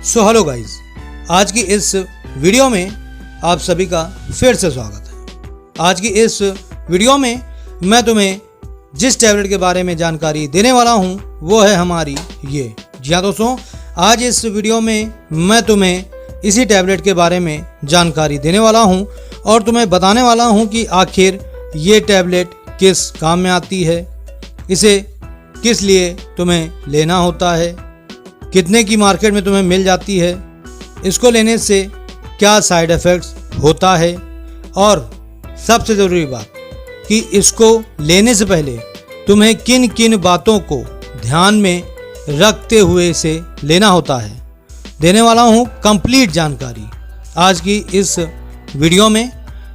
So hello guys, आज की इस वीडियो में आप सभी का फिर से स्वागत है। आज की इस वीडियो में मैं तुम्हें जिस टैबलेट के बारे में जानकारी देने वाला हूं वो है हमारी ये। जी हाँ दोस्तों, आज इस वीडियो में मैं तुम्हें इसी टैबलेट के बारे में जानकारी देने वाला हूं और तुम्हें बताने वाला हूं कि आखिर ये टैबलेट किस काम में आती है, इसे किस लिए तुम्हें लेना होता है, कितने की मार्केट में तुम्हें मिल जाती है, इसको लेने से क्या साइड इफ़ेक्ट्स होता है और सबसे ज़रूरी बात कि इसको लेने से पहले तुम्हें किन किन बातों को ध्यान में रखते हुए इसे लेना होता है, देने वाला हूँ कंप्लीट जानकारी आज की इस वीडियो में।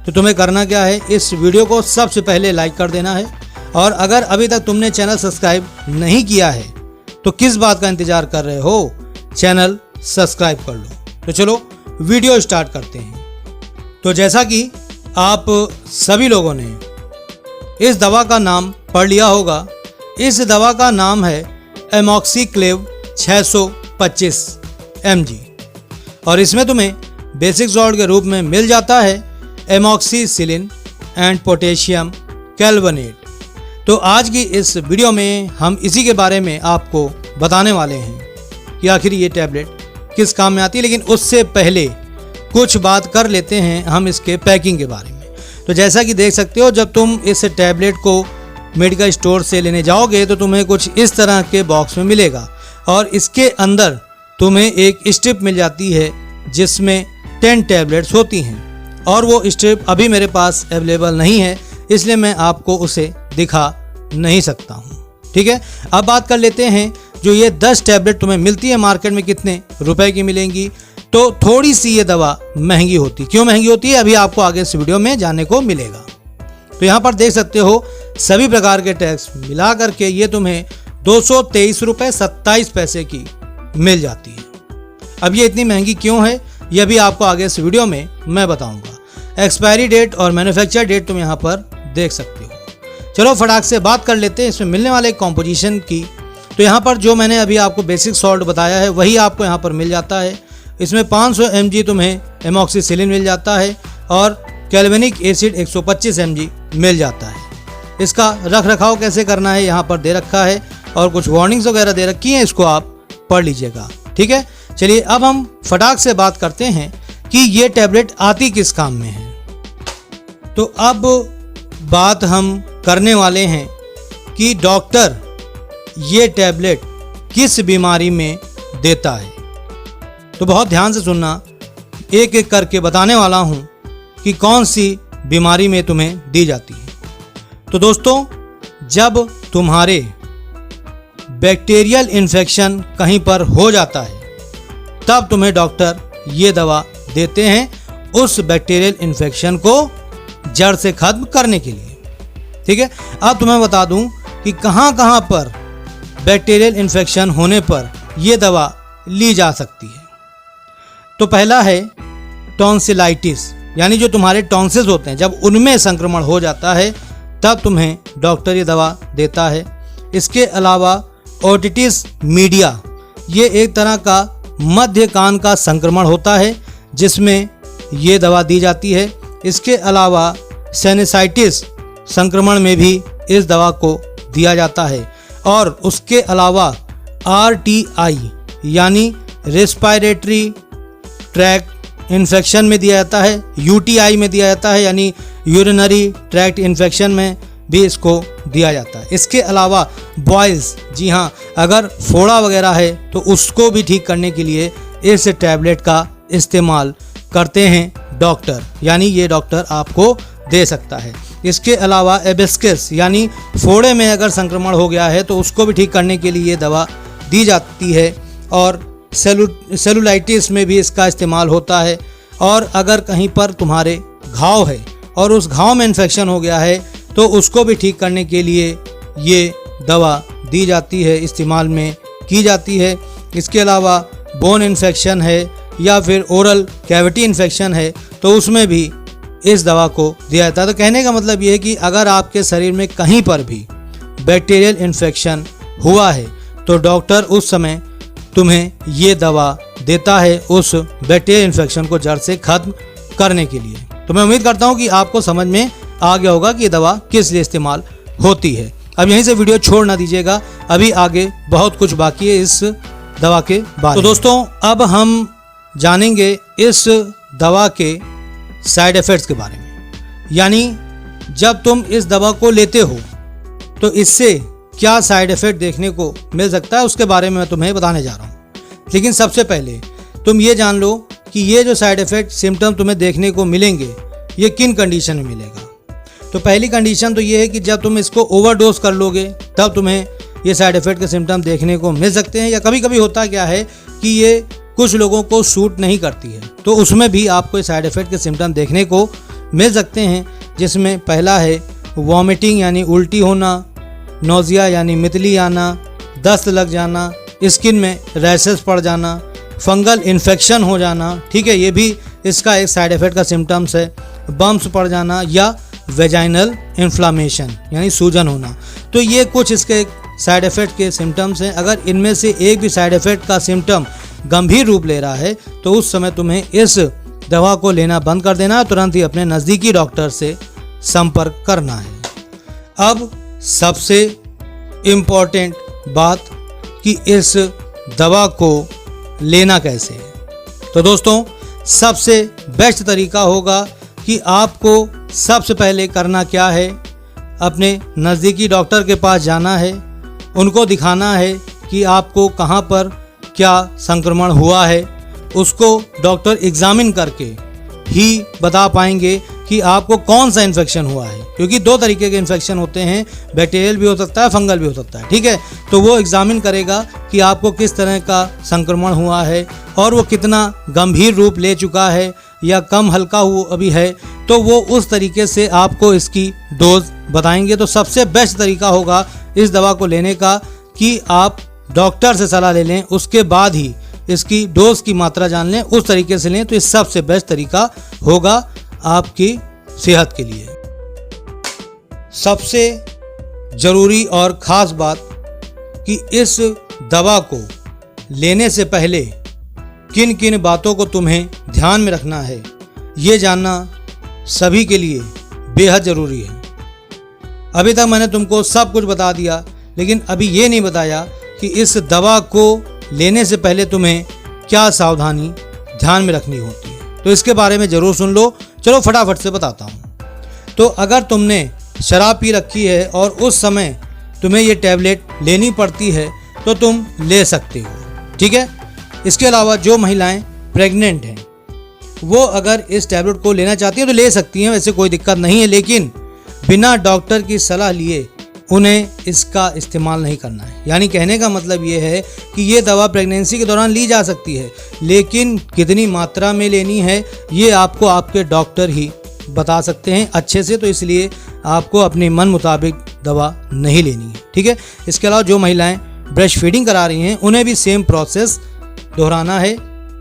तो तुम्हें करना क्या है, इस वीडियो को सबसे पहले लाइक कर देना है और अगर अभी तक तुमने चैनल सब्सक्राइब नहीं किया है तो किस बात का इंतज़ार कर रहे हो, चैनल सब्सक्राइब कर लो। तो चलो वीडियो स्टार्ट करते हैं। तो जैसा कि आप सभी लोगों ने इस दवा का नाम पढ़ लिया होगा, इस दवा का नाम है एमॉक्सीक्लेव 625 mg और इसमें तुम्हें बेसिक सॉल्ट के रूप में मिल जाता है एमॉक्सीसिलिन एंड पोटेशियम कैल्वनेट। तो आज की इस वीडियो में हम इसी के बारे में आपको बताने वाले हैं कि आखिर ये टैबलेट किस काम में आती है। लेकिन उससे पहले कुछ बात कर लेते हैं हम इसके पैकिंग के बारे में। तो जैसा कि देख सकते हो, जब तुम इस टैबलेट को मेडिकल स्टोर से लेने जाओगे तो तुम्हें कुछ इस तरह के बॉक्स में मिलेगा और इसके अंदर तुम्हें एक स्ट्रिप मिल जाती है जिसमें 10 टैबलेट्स होती हैं और वो स्ट्रिप अभी मेरे पास अवेलेबल नहीं है, इसलिए मैं आपको उसे दिखा नहीं सकता हूँ। ठीक है, अब बात कर लेते हैं जो ये 10 टैबलेट तुम्हें मिलती है मार्केट में कितने रुपए की मिलेंगी। तो थोड़ी सी ये दवा महंगी होती, क्यों महंगी होती है अभी आपको आगे इस वीडियो में जानने को मिलेगा। तो यहाँ पर देख सकते हो सभी प्रकार के टैक्स मिला करके ये तुम्हें 223 रुपये 27 पैसे की मिल जाती है। अब ये इतनी महंगी क्यों है ये भी आपको आगे इस वीडियो में मैं बताऊंगा। एक्सपायरी डेट और मैन्युफैक्चर डेट तुम यहाँ पर देख सकते हो। चलो फटाक से बात कर लेते हैं इसमें मिलने वाले कॉम्पोजिशन की। तो यहाँ पर जो मैंने अभी आपको बेसिक सॉल्ट बताया है वही आपको यहाँ पर मिल जाता है। इसमें 500 mg तुम्हें एमॉक्सीसिलिन मिल जाता है और कैल्वेनिक एसिड 125 mg मिल जाता है। इसका रख रखाव कैसे करना है यहाँ पर दे रखा है और कुछ वार्निंग्स वगैरह दे रखी हैं, इसको आप पढ़ लीजिएगा। ठीक है, चलिए अब हम फटाक से बात करते हैं कि ये टैबलेट आती किस काम में है। तो अब बात हम करने वाले हैं कि डॉक्टर ये टैबलेट किस बीमारी में देता है। तो बहुत ध्यान से सुनना, एक एक करके बताने वाला हूँ कि कौन सी बीमारी में तुम्हें दी जाती है। तो दोस्तों, जब तुम्हारे बैक्टीरियल इन्फेक्शन कहीं पर हो जाता है तब तुम्हें डॉक्टर ये दवा देते हैं उस बैक्टीरियल इन्फेक्शन को जड़ से खत्म करने के लिए। ठीक है, अब तुम्हें बता दूं कि कहां कहां पर बैक्टीरियल इन्फेक्शन होने पर यह दवा ली जा सकती है। तो पहला है टॉन्सिलाइटिस, यानी जो तुम्हारे टॉन्सिल्स होते हैं जब उनमें संक्रमण हो जाता है तब तुम्हें डॉक्टर ये दवा देता है। इसके अलावा ओटिटिस मीडिया, ये एक तरह का मध्य कान का संक्रमण होता है जिसमें ये दवा दी जाती है। इसके अलावा साइनसाइटिस संक्रमण में भी इस दवा को दिया जाता है और उसके अलावा RTI यानी रेस्पिरेटरी ट्रैक्ट इन्फेक्शन में दिया जाता है, UTI में दिया जाता है यानी यूरिनरी ट्रैक्ट इन्फेक्शन में भी इसको दिया जाता है। इसके अलावा बॉयल्स, जी हाँ, अगर फोड़ा वगैरह है तो उसको भी ठीक करने के लिए इस टैबलेट का इस्तेमाल करते हैं डॉक्टर, यानी ये डॉक्टर आपको दे सकता है। इसके अलावा एबिस्कस यानी फोड़े में अगर संक्रमण हो गया है तो उसको भी ठीक करने के लिए ये दवा दी जाती है और सेलुलाइटिस में भी इसका इस्तेमाल होता है। और अगर कहीं पर तुम्हारे घाव है और उस घाव में इन्फेक्शन हो गया है तो उसको भी ठीक करने के लिए ये दवा दी जाती है, इस्तेमाल में की जाती है। इसके अलावा बोन इन्फेक्शन है या फिर ओरल कैविटी इन्फेक्शन है तो उसमें भी इस दवा को दिया जाता है। तो कहने का मतलब ये है कि अगर आपके शरीर में कहीं पर भी बैक्टीरियल इन्फेक्शन हुआ है तो डॉक्टर उस समय तुम्हें ये दवा देता है उस बैक्टीरियल इन्फेक्शन को जड़ से खत्म करने के लिए। तो मैं उम्मीद करता हूँ कि आपको समझ में आ गया होगा कि ये दवा किस लिए इस्तेमाल होती है। अब यहीं से वीडियो छोड़ ना दीजिएगा, अभी आगे बहुत कुछ बाकी है इस दवा के बारे में। तो दोस्तों अब हम जानेंगे इस दवा के साइड इफ़ेक्ट्स के बारे में, यानी जब तुम इस दवा को लेते हो तो इससे क्या साइड इफ़ेक्ट देखने को मिल सकता है, उसके बारे में मैं तुम्हें बताने जा रहा हूँ। लेकिन सबसे पहले तुम ये जान लो कि ये जो साइड इफ़ेक्ट सिम्टम तुम्हें देखने को मिलेंगे ये किन कंडीशन में मिलेगा। तो पहली कंडीशन तो ये है कि जब तुम इसको ओवरडोज कर लोगे तब तुम्हें ये साइड इफ़ेक्ट के सिम्टम देखने को मिल सकते हैं, या कभी कभी होता क्या है कि ये कुछ लोगों को सूट नहीं करती है, तो उसमें भी आपको साइड इफ़ेक्ट के सिम्टम देखने को मिल सकते हैं, जिसमें पहला है वॉमिटिंग यानी उल्टी होना, नोज़िया यानी मितली आना, दस्त लग जाना, स्किन में रैशेस पड़ जाना, फंगल इन्फेक्शन हो जाना, ठीक है, ये भी इसका एक साइड इफ़ेक्ट का सिम्टम्स है, बम्प्स पड़ जाना या वेजाइनल इन्फ्लामेशन यानी सूजन होना। तो ये कुछ इसके साइड इफ़ेक्ट के सिम्टम्स हैं। अगर इनमें से एक भी साइड इफ़ेक्ट का सिम्टम गंभीर रूप ले रहा है तो उस समय तुम्हें इस दवा को लेना बंद कर देना, तुरंत ही अपने नज़दीकी डॉक्टर से संपर्क करना है। अब सबसे इम्पॉर्टेंट बात कि इस दवा को लेना कैसे है। तो दोस्तों सबसे बेस्ट तरीका होगा कि आपको सबसे पहले करना क्या है, अपने नज़दीकी डॉक्टर के पास जाना है, उनको दिखाना है कि आपको कहाँ पर क्या संक्रमण हुआ है। उसको डॉक्टर एग्जामिन करके ही बता पाएंगे कि आपको कौन सा इन्फेक्शन हुआ है, क्योंकि दो तरीके के इन्फेक्शन होते हैं, बैक्टीरियल भी हो सकता है, फंगल भी हो सकता है, ठीक है। तो वो एग्जामिन करेगा कि आपको किस तरह का संक्रमण हुआ है और वो कितना गंभीर रूप ले चुका है या कम हल्का हुआ अभी है, तो वो उस तरीके से आपको इसकी डोज बताएंगे। तो सबसे बेस्ट तरीका होगा इस दवा को लेने का कि आप डॉक्टर से सलाह ले लें, उसके बाद ही इसकी डोज की मात्रा जान लें, उस तरीके से लें, तो ये सबसे बेस्ट तरीका होगा आपकी सेहत के लिए। सबसे ज़रूरी और ख़ास बात कि इस दवा को लेने से पहले किन किन बातों को तुम्हें ध्यान में रखना है, ये जानना सभी के लिए बेहद ज़रूरी है। अभी तक मैंने तुमको सब कुछ बता दिया, लेकिन अभी ये नहीं बताया कि इस दवा को लेने से पहले तुम्हें क्या सावधानी ध्यान में रखनी होती है। तो इसके बारे में ज़रूर सुन लो। चलो फटाफट से बताता हूँ। तो अगर तुमने शराब पी रखी है और उस समय तुम्हें ये टैबलेट लेनी पड़ती है तो तुम ले सकते हो, ठीक है। इसके अलावा जो महिलाएं प्रेग्नेंट हैं वो अगर इस टैबलेट को लेना चाहती हैं तो ले सकती हैं, वैसे कोई दिक्कत नहीं है, लेकिन बिना डॉक्टर की सलाह लिए उन्हें इसका इस्तेमाल नहीं करना है। यानी कहने का मतलब ये है कि ये दवा प्रेगनेंसी के दौरान ली जा सकती है, लेकिन कितनी मात्रा में लेनी है ये आपको आपके डॉक्टर ही बता सकते हैं अच्छे से। तो इसलिए आपको अपने मन मुताबिक दवा नहीं लेनी है, ठीक है। इसके अलावा जो महिलाएं ब्रेस्ट फीडिंग करा रही हैं उन्हें भी सेम प्रोसेस दोहराना है,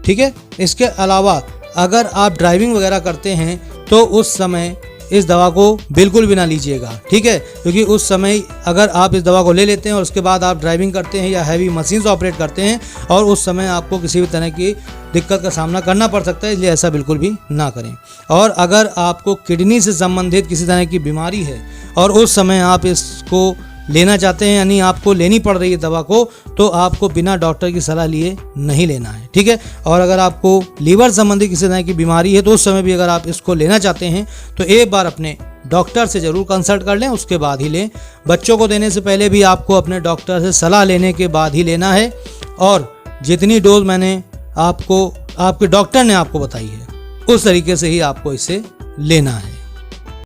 ठीक है। इसके अलावा अगर आप ड्राइविंग वगैरह करते हैं तो उस समय इस दवा को बिल्कुल भी ना लीजिएगा, ठीक है, क्योंकि उस समय अगर आप इस दवा को ले लेते हैं और उसके बाद आप ड्राइविंग करते हैं या हैवी मशीन्स ऑपरेट करते हैं और उस समय आपको किसी भी तरह की दिक्कत का सामना करना पड़ सकता है, इसलिए ऐसा बिल्कुल भी ना करें। और अगर आपको किडनी से संबंधित किसी तरह की बीमारी है और उस समय आप इसको लेना चाहते हैं, यानी आपको लेनी पड़ रही है दवा को, तो आपको बिना डॉक्टर की सलाह लिए नहीं लेना है, ठीक है। और अगर आपको लीवर संबंधी किसी तरह की बीमारी है तो उस समय भी अगर आप इसको लेना चाहते हैं तो एक बार अपने डॉक्टर से ज़रूर कंसल्ट कर लें, उसके बाद ही लें। बच्चों को देने से पहले भी आपको अपने डॉक्टर से सलाह लेने के बाद ही लेना है, और जितनी डोज मैंने आपको आपके डॉक्टर ने आपको बताई है उस तरीके से ही आपको इसे लेना है।